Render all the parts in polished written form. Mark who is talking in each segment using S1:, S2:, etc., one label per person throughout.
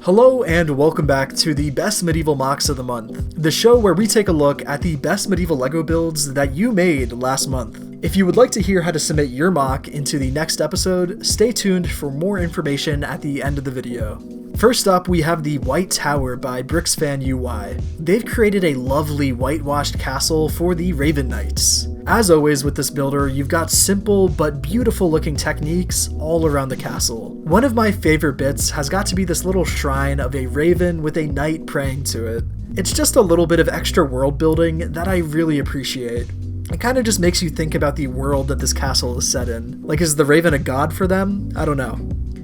S1: Hello and welcome back to the Best Medieval Mocks of the Month, the show where we take a look at the best medieval LEGO builds that you made last month. If you would like to hear how to submit your mock into the next episode, stay tuned for more information at the end of the video. First up, we have the White Tower by BricksFanUI. They've created a lovely whitewashed castle for the Raven Knights. As always with this builder, you've got simple but beautiful looking techniques all around the castle. One of my favorite bits has got to be this little shrine of a raven with a knight praying to it. It's just a little bit of extra world building that I really appreciate. It kind of just makes you think about the world that this castle is set in. Like, is the raven a god for them? I don't know.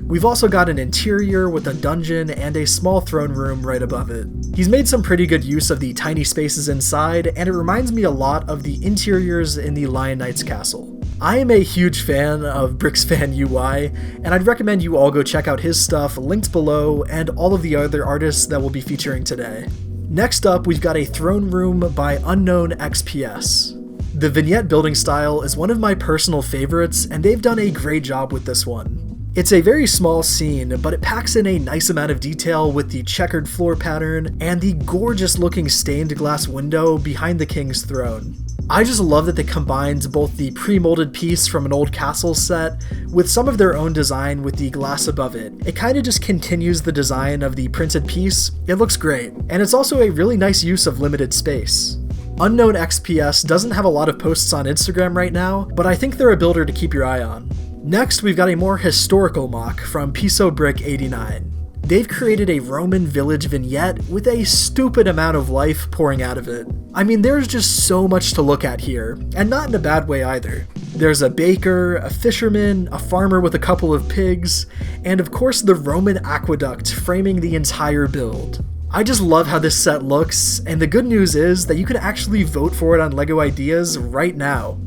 S1: We've also got an interior with a dungeon and a small throne room right above it. He's made some pretty good use of the tiny spaces inside, and it reminds me a lot of the interiors in the Lion Knight's castle. I am a huge fan of BricksFanUI, and I'd recommend you all go check out his stuff linked below and all of the other artists that we'll be featuring today. Next up, we've got a throne room by UnknownXPS. The vignette building style is one of my personal favorites, and they've done a great job with this one. It's a very small scene, but it packs in a nice amount of detail with the checkered floor pattern and the gorgeous looking stained glass window behind the king's throne. I just love that they combined both the pre-molded piece from an old castle set with some of their own design with the glass above it. It kind of just continues the design of the printed piece. It looks great, and it's also a really nice use of limited space. UnknownXPS doesn't have a lot of posts on Instagram right now, but I think they're a builder to keep your eye on. Next, we've got a more historical mock from PisoBrick89. They've created a Roman village vignette with a stupid amount of life pouring out of it. I mean, there's just so much to look at here, and not in a bad way either. There's a baker, a fisherman, a farmer with a couple of pigs, and of course the Roman aqueduct framing the entire build. I just love how this set looks, and the good news is that you can actually vote for it on LEGO Ideas right now.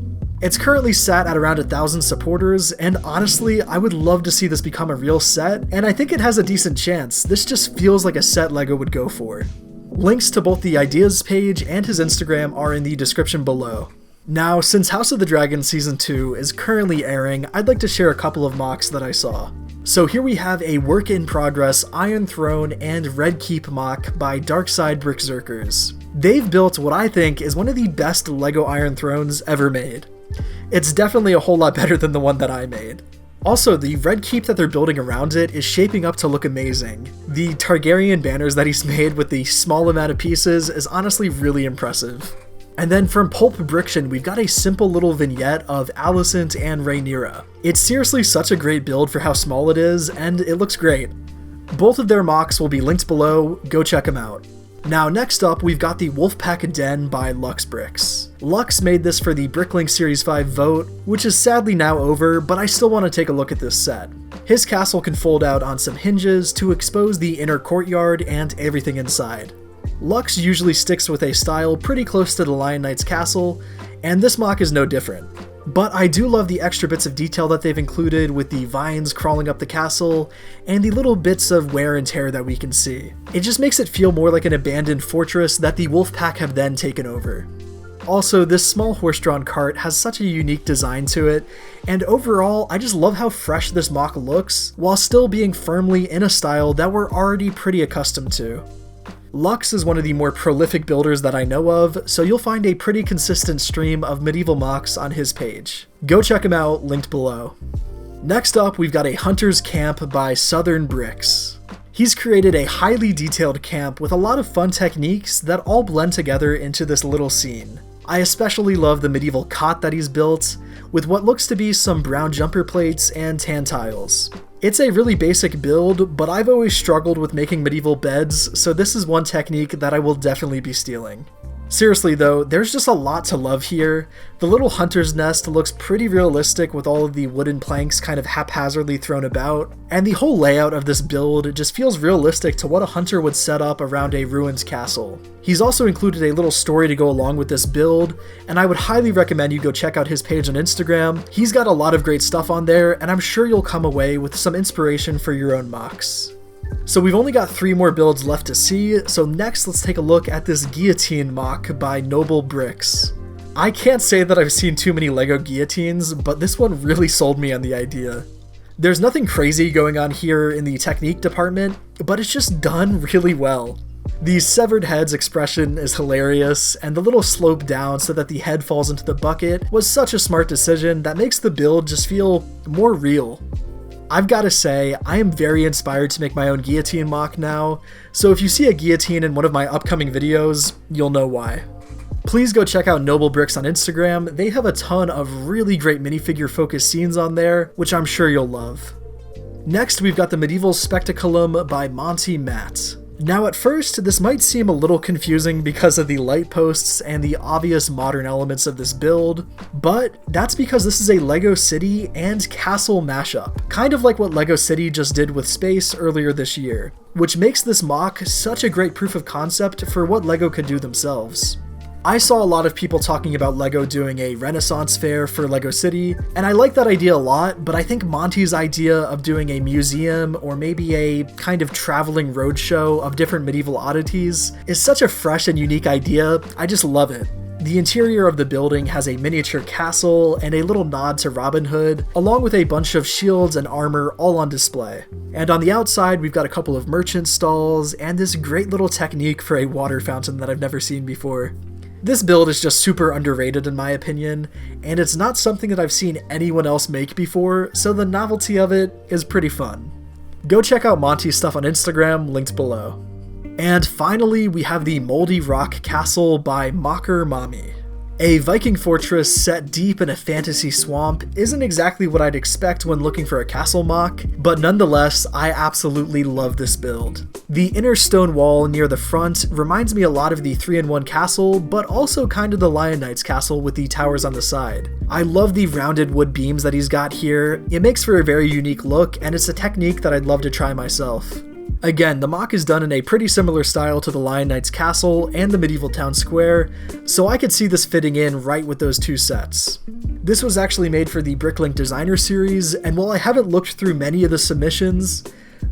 S1: It's currently sat at around 1,000 supporters, and honestly, I would love to see this become a real set, and I think it has a decent chance. This just feels like a set LEGO would go for. Links to both the Ideas page and his Instagram are in the description below. Now, since House of the Dragon Season 2 is currently airing, I'd like to share a couple of mocks that I saw. So here we have a work-in-progress Iron Throne and Red Keep mock by SouthernBricks. They've built what I think is one of the best LEGO Iron Thrones ever made. It's definitely a whole lot better than the one that I made. Also, the red keep that they're building around it is shaping up to look amazing. The Targaryen banners that he's made with the small amount of pieces is honestly really impressive. And then from Pulpbriction, we've got a simple little vignette of Alicent and Rhaenyra. It's seriously such a great build for how small it is, and it looks great. Both of their mocks will be linked below, go check them out. Now next up, we've got the Wolfpack Den by Lux.Bricks. Lux made this for the Bricklink Series 5 vote, which is sadly now over, but I still want to take a look at this set. His castle can fold out on some hinges to expose the inner courtyard and everything inside. Lux usually sticks with a style pretty close to the Lion Knight's castle, and this mock is no different. But I do love the extra bits of detail that they've included with the vines crawling up the castle and the little bits of wear and tear that we can see. It just makes it feel more like an abandoned fortress that the Wolfpack have then taken over. Also, this small horse-drawn cart has such a unique design to it, and overall, I just love how fresh this mock looks while still being firmly in a style that we're already pretty accustomed to. Lux is one of the more prolific builders that I know of, so you'll find a pretty consistent stream of medieval mocks on his page. Go check him out, linked below. Next up, we've got a Hunter's Camp by SouthernBricks. He's created a highly detailed camp with a lot of fun techniques that all blend together into this little scene. I especially love the medieval cot that he's built, with what looks to be some brown jumper plates and tan tiles. It's a really basic build, but I've always struggled with making medieval beds, so this is one technique that I will definitely be stealing. Seriously though, there's just a lot to love here. The little hunter's nest looks pretty realistic with all of the wooden planks kind of haphazardly thrown about, and the whole layout of this build just feels realistic to what a hunter would set up around a ruined castle. He's also included a little story to go along with this build, and I would highly recommend you go check out his page on Instagram. He's got a lot of great stuff on there, and I'm sure you'll come away with some inspiration for your own mocks. So we've only got 3 more builds left to see, so next let's take a look at this Guillotine mock by Bricks. I can't say that I've seen too many LEGO guillotines, but this one really sold me on the idea. There's nothing crazy going on here in the technique department, but it's just done really well. The severed head's expression is hilarious, and the little slope down so that the head falls into the bucket was such a smart decision that makes the build just feel more real. I've gotta say, I am very inspired to make my own guillotine mock now, so if you see a guillotine in one of my upcoming videos, you'll know why. Please go check out Noble.Bricks on Instagram. They have a ton of really great minifigure focused scenes on there, which I'm sure you'll love. Next, we've got the medieval Spectaculum by Monty.Matte. Now at first, this might seem a little confusing because of the light posts and the obvious modern elements of this build, but that's because this is a LEGO City and Castle mashup, kind of like what LEGO City just did with Space earlier this year, which makes this mock such a great proof of concept for what LEGO could do themselves. I saw a lot of people talking about LEGO doing a Renaissance fair for LEGO City, and I like that idea a lot, but I think Monty's idea of doing a museum or maybe a kind of traveling roadshow of different medieval oddities is such a fresh and unique idea. I just love it. The interior of the building has a miniature castle and a little nod to Robin Hood, along with a bunch of shields and armor all on display. And on the outside, we've got a couple of merchant stalls and this great little technique for a water fountain that I've never seen before. This build is just super underrated in my opinion, and it's not something that I've seen anyone else make before, so the novelty of it is pretty fun. Go check out Monty's stuff on Instagram, linked below. And finally, we have the Moldy Rock Castle by Moccermommy. A Viking fortress set deep in a fantasy swamp isn't exactly what I'd expect when looking for a castle mock, but nonetheless, I absolutely love this build. The inner stone wall near the front reminds me a lot of the 3-in-1 castle, but also kind of the Lion Knight's castle with the towers on the side. I love the rounded wood beams that he's got here. It makes for a very unique look, and it's a technique that I'd love to try myself. Again, the mock is done in a pretty similar style to the Lion Knight's castle and the medieval town square, so I could see this fitting in right with those two sets. This was actually made for the Bricklink Designer Series, and while I haven't looked through many of the submissions,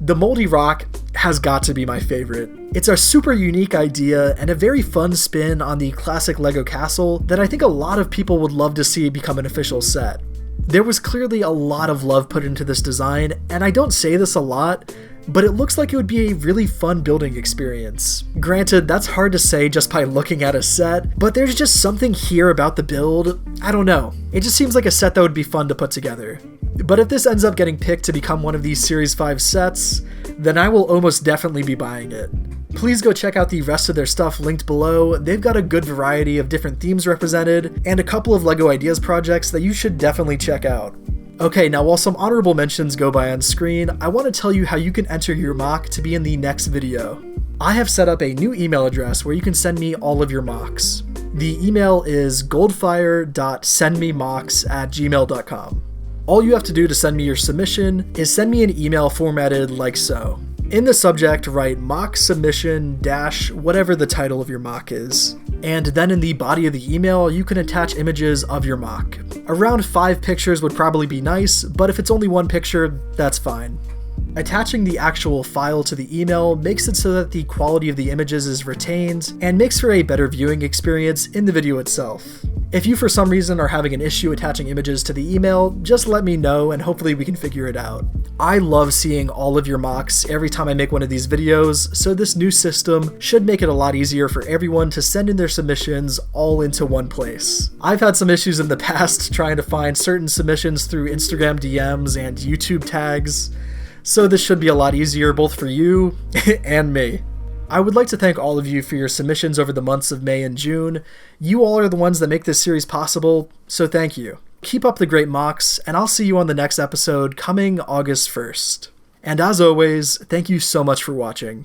S1: the Moldy Rock has got to be my favorite. It's a super unique idea and a very fun spin on the classic LEGO castle that I think a lot of people would love to see become an official set. There was clearly a lot of love put into this design, and I don't say this a lot, but it looks like it would be a really fun building experience. Granted, that's hard to say just by looking at a set, but there's just something here about the build, I don't know. It just seems like a set that would be fun to put together. But if this ends up getting picked to become one of these Series 5 sets, then I will almost definitely be buying it. Please go check out the rest of their stuff linked below. They've got a good variety of different themes represented, and a couple of LEGO Ideas projects that you should definitely check out. Okay, now while some honorable mentions go by on screen, I want to tell you how you can enter your mock to be in the next video. I have set up a new email address where you can send me all of your mocks. The email is goldfire.sendmemocks@gmail.com. All you have to do to send me your submission is send me an email formatted like so. In the subject, write mock submission - whatever the title of your mock is. And then in the body of the email, you can attach images of your mock. Around 5 pictures would probably be nice, but if it's only 1 picture, that's fine. Attaching the actual file to the email makes it so that the quality of the images is retained and makes for a better viewing experience in the video itself. If you for some reason are having an issue attaching images to the email, just let me know and hopefully we can figure it out. I love seeing all of your mocks every time I make one of these videos, so this new system should make it a lot easier for everyone to send in their submissions all into one place. I've had some issues in the past trying to find certain submissions through Instagram DMs and YouTube tags, so this should be a lot easier both for you and me. I would like to thank all of you for your submissions over the months of May and June. You all are the ones that make this series possible, so thank you. Keep up the great mocks, and I'll see you on the next episode coming August 1st. And as always, thank you so much for watching.